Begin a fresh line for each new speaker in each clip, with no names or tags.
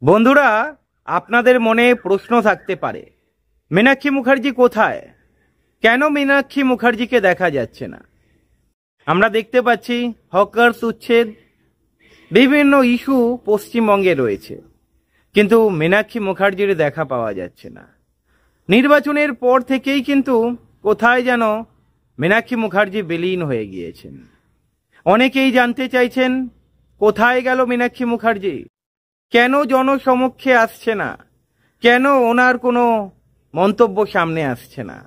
বন্ধুরা, আপনাদের মনে প্রশ্ন থাকতে পারে, মীনাক্ষী মুখার্জি কোথায়? কেন মীনাক্ষী মুখার্জিকে দেখা যাচ্ছে না? আমরা দেখতে পাচ্ছি হকার্স উচ্ছেদ, বিভিন্ন ইস্যু পশ্চিমবঙ্গে রয়েছে, কিন্তু মীনাক্ষী মুখার্জির দেখা পাওয়া যাচ্ছে না। নির্বাচনের পর থেকেই কিন্তু কোথায় যেন মীনাক্ষী মুখার্জি বিলীন হয়ে গিয়েছেন। অনেকেই জানতে চাইছেন, কোথায় গেল মীনাক্ষী মুখার্জি? কেন জনসমক্ষে আসছে না? কেন ওনার কোনো মন্তব্য সামনে আসছে না?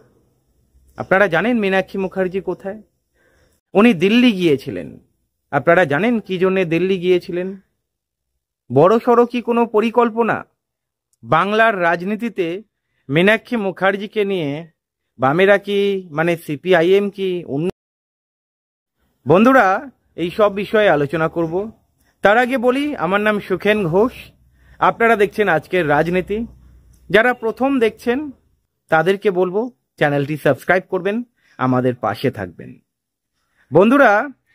আপনারা জানেন মীনাক্ষী মুখার্জি কোথায়? উনি দিল্লি গিয়েছিলেন। আপনারা জানেন কি জন্যে দিল্লি গিয়েছিলেন? বড় সড়ো কি কোনো পরিকল্পনা? বাংলার রাজনীতিতে মীনাক্ষী মুখার্জিকে নিয়ে বামেরা কি, মানে সিপিআইএম কি বন্ধুরা, এই সব বিষয়ে আলোচনা করব। তার আগে বলি, আমার নাম সুখেন ঘোষ। আপনারা দেখছেন আজকের রাজনীতি। যারা প্রথম দেখছেন তাদেরকে বলবো চ্যানেলটি সাবস্ক্রাইব করবেন, আমাদের পাশে থাকবেন। বন্ধুরা,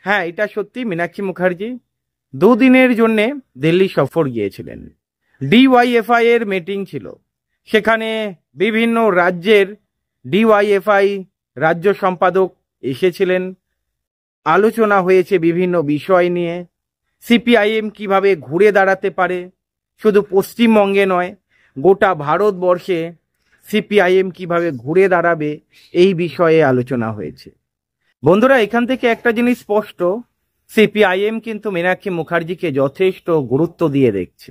হ্যাঁ, এটা সত্যি, মীনাক্ষী মুখার্জি দুদিনের জন্যে দিল্লি সফর গিয়েছিলেন। ডিওয়াইএফআই এর মিটিং ছিল, সেখানে বিভিন্ন রাজ্যের ডিওয়াইএফআই রাজ্য সম্পাদক এসেছিলেন। আলোচনা হয়েছে বিভিন্ন বিষয় নিয়ে, সিপিআইএম কিভাবে ঘুরে দাঁড়াতে পারে, শুধু পশ্চিমবঙ্গে নয় গোটা ভারতবর্ষে সিপিআইএম কিভাবে ঘুরে দাঁড়াবে, এই বিষয়ে আলোচনা হয়েছে। বন্ধুরা, এখান থেকে একটা জিনিস স্পষ্ট, সিপিআইএম কিন্তু মীনাক্ষী মুখার্জিকে যথেষ্ট গুরুত্ব দিয়ে দেখছে।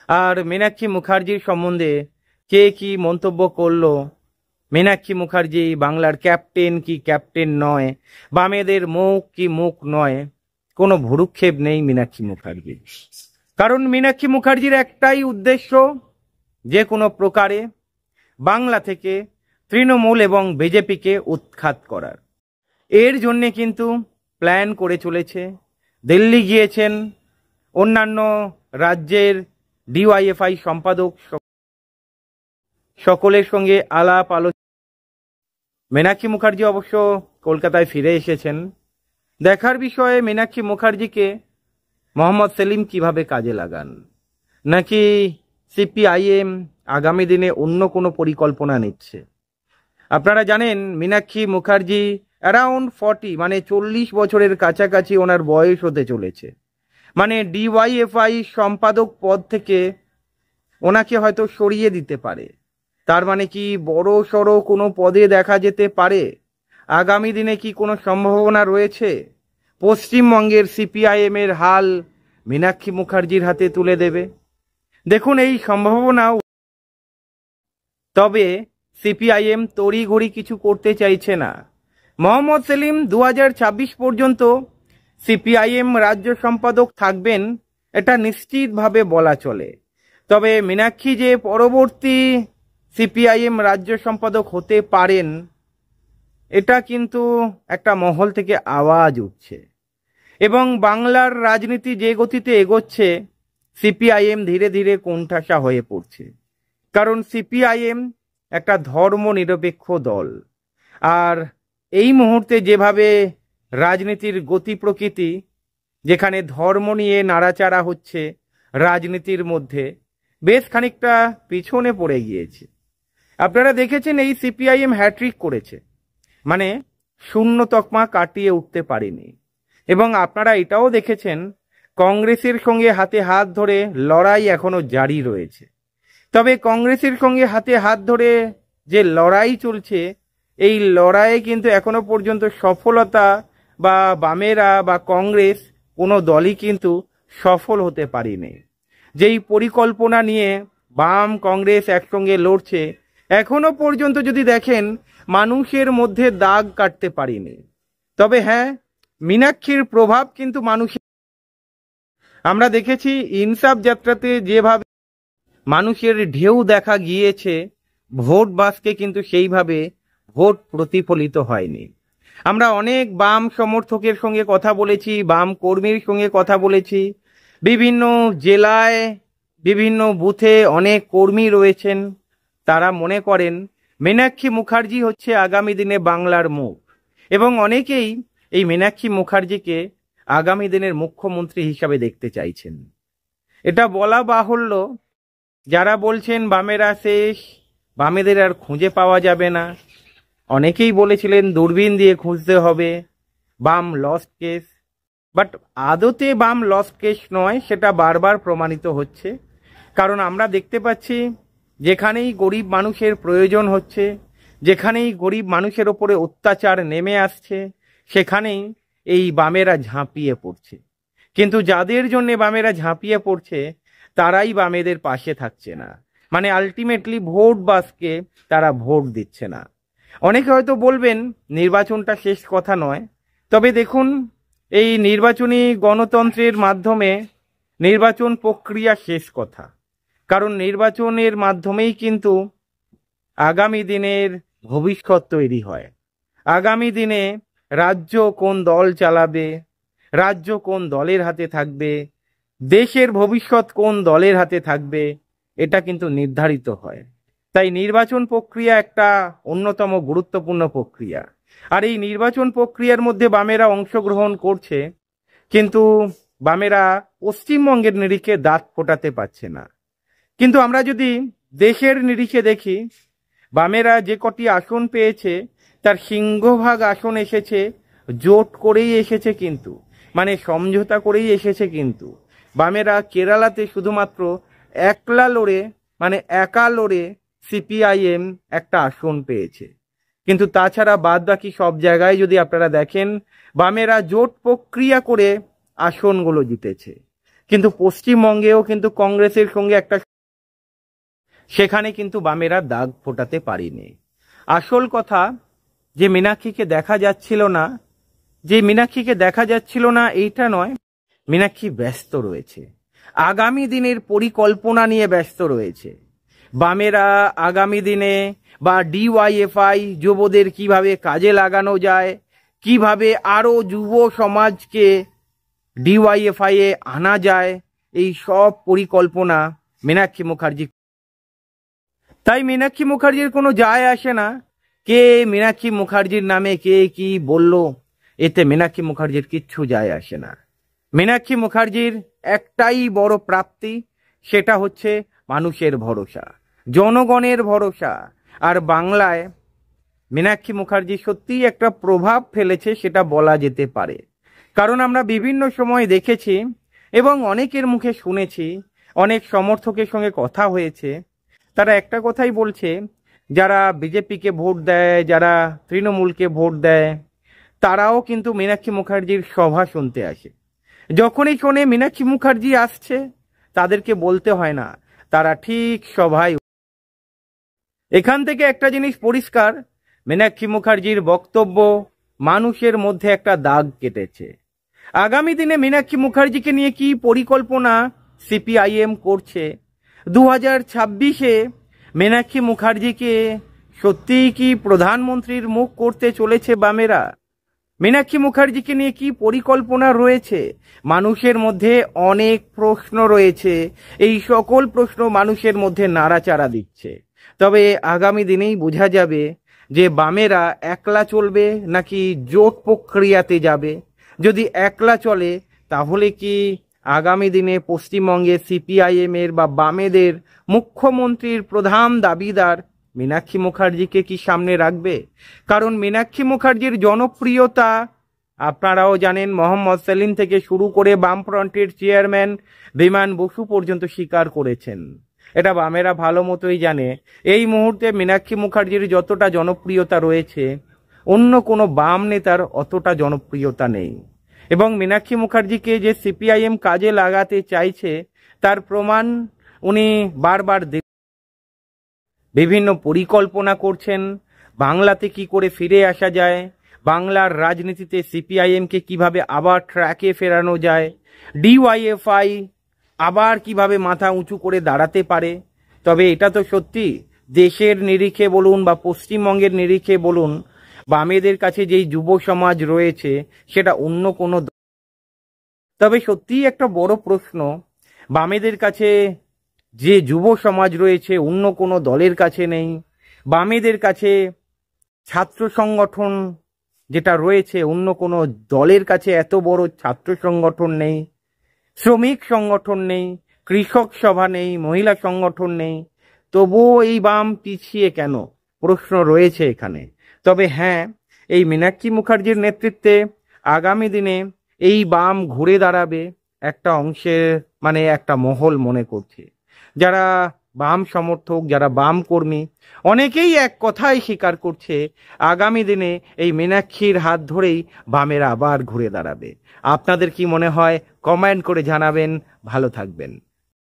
আর মীনাক্ষী মুখার্জির সম্বন্ধে কে কি মন্তব্য করলো, মীনাক্ষী মুখার্জি বাংলার ক্যাপ্টেন কি ক্যাপ্টেন নয়, বামেদের মুখ কি মুখ নয়, কোনো ভুরুক্ষেপ নেই মীনাক্ষী মুখার্জি। কারণ মীনাক্ষী মুখার্জির একটাই উদ্দেশ্য, যে কোনো প্রকারে বাংলা থেকে তৃণমূল এবং বিজেপিকে উৎখাত করার। এর জন্যে কিন্তু প্ল্যান করে চলেছে। দিল্লি গিয়েছেন, অন্যান্য রাজ্যের ডিওয়াইএফআই সম্পাদক সকলের সঙ্গে আলাপ আলোচনা। মীনাক্ষী মুখার্জি অবশ্য কলকাতায় ফিরে এসেছেন। দেখার বিষয়ে মীনাক্ষী মুখার্জিকে মোহাম্মদ সেলিম কিভাবে কাজে লাগান, নাকি সিপিআইএম আগামী দিনে অন্য কোনো পরিকল্পনা নিচ্ছে। আপনারা জানেন মীনাক্ষী মুখার্জি অ্যারাউন্ড 40, মানে 40 বছরের কাছাকাছি ওনার বয়স হতে চলেছে। মানে ডিওয়াইএফআই সম্পাদক পদ থেকে ওনাকে হয়তো সরিয়ে দিতে পারে। তার মানে কি বড় সড়ো কোনো পদে দেখা যেতে পারে? আগামী দিনে কি কোনো সম্ভাবনা রয়েছে পশ্চিমবঙ্গের সিপিআইএম এর হাল মীনাক্ষী মুখার্জির হাতে তুলে দেবে? দেখুন, এই সম্ভাবনা। তবে সিপিআইএম তড়িঘড়ি কিছু করতে চাইছে না। মোহাম্মদ সেলিম 2026 পর্যন্ত সিপিআইএম রাজ্য সম্পাদক থাকবেন, এটা নিশ্চিতভাবে বলা চলে। তবে মীনাক্ষী যে পরবর্তী সিপিআইএম রাজ্য সম্পাদক হতে পারেন, এটা কিন্তু একটা মহল থেকে আওয়াজ উঠছে। এবং বাংলার রাজনীতি যে গতিতে এগোচ্ছে, সিপিআইএম ধীরে ধীরে কোণঠাসা হয়ে পড়ছে। কারণ সিপিআইএম একটা ধর্মনিরপেক্ষ দল, আর এই মুহূর্তে যেভাবে রাজনীতির গতি প্রকৃতি, যেখানে ধর্ম নিয়ে নাড়াচাড়া হচ্ছে রাজনীতির মধ্যে, বেশ খানিকটা পিছনে পড়ে গিয়েছে। আপনারা দেখেছেন এই সিপিআইএম হ্যাট্রিক করেছে, মানে শূন্য তকমা কাটিয়ে উঠতে পারেনি। এবং আপনারা এটাও দেখেছেন কংগ্রেসের সঙ্গে হাতে হাত ধরে লড়াই এখনো জারি রয়েছে। তবে কংগ্রেসের সঙ্গে হাতে হাত ধরে যে লড়াই চলছে, এই লড়াইয়ে কিন্তু এখনো পর্যন্ত সফলতা বা বামেরা বা কংগ্রেস কোনো দলই কিন্তু সফল হতে পারেনি। যেই পরিকল্পনা নিয়ে বাম কংগ্রেস একসঙ্গে লড়ছে, এখনো পর্যন্ত যদি দেখেন মানুষের মধ্যে দাগ কাটতে পারেনি। তবে হ্যাঁ, মীনাক্ষীর প্রভাব কিন্তু মানুষের। আমরা দেখেছি ইনসাফ যাত্রাতে যেভাবে মানুষের ঢেউ দেখা গিয়েছে, ভোট বাক্সে কিন্তু সেইভাবে ভোট প্রতিফলিত হয়নি। আমরা অনেক বাম সমর্থকের সঙ্গে কথা বলেছি, বাম কর্মীর সঙ্গে কথা বলেছি। বিভিন্ন জেলায় বিভিন্ন বুথে অনেক কর্মী রয়েছেন, তারা মনে করেন মীনাক্ষী মুখার্জি হচ্ছে আগামী দিনে বাংলার মুখ। এবং অনেকেই এই মীনাক্ষী মুখার্জিকে আগামী দিনের মুখ্যমন্ত্রী হিসাবে দেখতে চাইছেন। এটা বলা বাহুল্য, যারা বলছেন বামেরা শেষ, বামেদের আর খুঁজে পাওয়া যাবে না, অনেকেই বলেছিলেন দূরবীন দিয়ে খুঁজতে হবে, বাম লস্ট কেস। বাট আদতে বাম লস্ট কেস নয়, সেটা বারবার প্রমাণিত হচ্ছে। কারণ আমরা দেখতে পাচ্ছি যেখানেই গরিব মানুষের প্রয়োজন হচ্ছে, যেখানেই গরিব মানুষের ওপরে অত্যাচার নেমে আসছে, সেখানেই এই বামেরা ঝাঁপিয়ে পড়ছে। কিন্তু যাদের জন্য বামেরা ঝাঁপিয়ে পড়ছে তারাই বামেদের পাশে থাকছে না, মানে আলটিমেটলি ভোট বাসকে তারা ভোট দিচ্ছে না। অনেকে হয়তো বলবেন নির্বাচনটা শেষ কথা নয়, তবে দেখুন এই নির্বাচনী গণতন্ত্রের মাধ্যমে নির্বাচন প্রক্রিয়া শেষ কথা। কারণ নির্বাচনের মাধ্যমেই কিন্তু আগামী দিনের ভবিষ্যৎ তৈরি হয়। আগামী দিনে রাজ্য কোন দল চালাবে, রাজ্য কোন দলের হাতে থাকবে, দেশের ভবিষ্যৎ কোন দলের হাতে থাকবে, এটা কিন্তু নির্ধারিত হয়। তাই নির্বাচন প্রক্রিয়া একটা অন্যতম গুরুত্বপূর্ণ প্রক্রিয়া। আর এই নির্বাচন প্রক্রিয়ার মধ্যে বামেরা অংশগ্রহণ করছে, কিন্তু বামেরা পশ্চিমবঙ্গের নিরিখে দাঁত ফোটাতে পারছে না। কিন্তু আমরা যদি দেশের নিরিখে দেখি, বামেরা যে কটি আসন পেয়েছে তার সিংহভাগ আসন এসেছে জোট করেই এসেছে, কিন্তু মানে সমঝোতা করেই এসেছে। কিন্তু বামেরা কেরালাতে শুধুমাত্র একা লড়ে সিপিআইএম একটা আসন পেয়েছে। কিন্তু তাছাড়া বাদ বাকি সব জায়গায় যদি আপনারা দেখেন, বামেরা জোট প্রক্রিয়া করে আসনগুলো জিতেছে। কিন্তু পশ্চিমবঙ্গেও কিন্তু কংগ্রেসের সঙ্গে একটা, সেখানে কিন্তু বামেরা দাগ ফোটাতে পারিনি। আসল কথা যে মীনাক্ষীকে দেখা যাচ্ছিল না এইটা নয়, মীনাক্ষী ব্যস্ত রয়েছে, আগামী দিনের পরিকল্পনা নিয়ে ব্যস্ত রয়েছে। বামেরা আগামী দিনে বা ডিওয়াইএফআই যুবদের কিভাবে কাজে লাগানো যায়, কিভাবে আরো যুব সমাজকে ডিওয়াইএফআই এ আনা যায়, এই সব পরিকল্পনা মীনাক্ষী মুখার্জি। তাই মীনাক্ষী মুখার্জির কোনো যায় আসে না কে মীনাক্ষী মুখার্জির নামে কে কি বলল, এতে মীনাক্ষী মুখার্জির কিচ্ছু যায় আসে না। মীনাক্ষী মুখার্জির একটাই বড় প্রাপ্তি, সেটা হচ্ছে মানুষের ভরসা, জনগণের ভরসা। আর বাংলায় মীনাক্ষী মুখার্জি সত্যিই একটা প্রভাব ফেলেছে, সেটা বলা যেতে পারে। কারণ আমরা বিভিন্ন সময় দেখেছি এবং অনেকের মুখে শুনেছি, অনেক সমর্থকের সঙ্গে কথা হয়েছে, তারা একটা কথাই বলছে, যারা বিজেপিকে ভোট দেয়, যারা তৃণমূলকে ভোট দেয়, তারাও কিন্তু মীনাক্ষী মুখার্জির সভা শুনতে আসে। যখনই শোনে মীনাক্ষী মুখার্জি আসছে, তাদেরকে বলতে হয় না, তারা ঠিক সভায়। এখান থেকে একটা জিনিস পরিষ্কার, মীনাক্ষী মুখার্জির বক্তব্য মানুষের মধ্যে একটা দাগ কেটেছে। আগামী দিনে মীনাক্ষী মুখার্জিকে নিয়ে কি পরিকল্পনা সিপিআইএম করছে, 2026-এ মীনাক্ষী মুখার্জিকে সত্যিই কি প্রধানমন্ত্রীর মুখ করতে চলেছে বামেরা? মীনাক্ষী মুখার্জিকে নিয়ে কি পরিকল্পনা রয়েছে? মানুষের মধ্যে অনেক প্রশ্ন রয়েছে, এই সকল প্রশ্ন মানুষের মধ্যে নাড়াচাড়া দিচ্ছে। তবে আগামী দিনেই বোঝা যাবে যে বামেরা একলা চলবে নাকি জোট প্রক্রিয়াতে যাবে। যদি একলা চলে তাহলে কি আগামী দিনে পশ্চিমবঙ্গে সিপিআইএম এর বা বামেদের মুখ্যমন্ত্রীর প্রধান দাবিদার মীনাক্ষী মুখার্জিকে কি সামনে রাখবে? কারণ মীনাক্ষী মুখার্জির জনপ্রিয়তা আপনারাও জানেন, মোহাম্মদ সেলিম থেকে শুরু করে বামফ্রন্টের চেয়ারম্যান বিমান বসু পর্যন্ত স্বীকার করেছেন। এটা বামেরা ভালো মতোই জানে। এই মুহূর্তে মীনাক্ষী মুখার্জির যতটা জনপ্রিয়তা রয়েছে, অন্য কোনো বাম নেতার অতটা জনপ্রিয়তা নেই। এবং মীনাক্ষী মুখার্জিকে যে সিপিআইএম কাজে লাগাতে চাইছে তার প্রমাণ উনি বারবার বিভিন্ন পরিকল্পনা করছেন। বাংলাতে কি করে ফিরে আসা যায়, বাংলার রাজনীতিতে সিপিআইএমকে কিভাবে আবার ট্র্যাকে ফেরানো যায়, ডিওয়াইএফআই আবার কিভাবে মাথা উঁচু করে দাঁড়াতে পারে। তবে এটা তো সত্যি, দেশের নিরিখে বলুন বা পশ্চিমবঙ্গের নিরিখে বলুন, বামেদের কাছে যেই যুব সমাজ রয়েছে সেটা অন্য কোনো, তবে সত্যিই একটা বড় প্রশ্ন, বামেদের কাছে যে যুব সমাজ রয়েছে অন্য কোনো দলের কাছে নেই। বামেদের কাছে ছাত্র সংগঠন যেটা রয়েছে অন্য কোনো দলের কাছে এত বড় ছাত্র সংগঠন নেই, শ্রমিক সংগঠন নেই, কৃষক সভা নেই, মহিলা সংগঠন নেই, তবুও এই বাম পিছিয়ে কেন? প্রশ্ন রয়েছে এখানে। তবে হ্যাঁ, এই মীনাক্ষী মুখার্জির নেতৃত্বে আগামী দিনে এই বাম ঘুরে দাঁড়াবে একটা অংশের, মানে একটা মহল মনে করছে। যারা বাম সমর্থক, যারা বাম কর্মী, অনেকেই এক কথাই স্বীকার করছে আগামী দিনে এই মীনাক্ষীর হাত ধরেই বামেরা আবার ঘুরে দাঁড়াবে। আপনাদের কি মনে হয়? কমেন্ট করে জানাবেন। ভালো থাকবেন।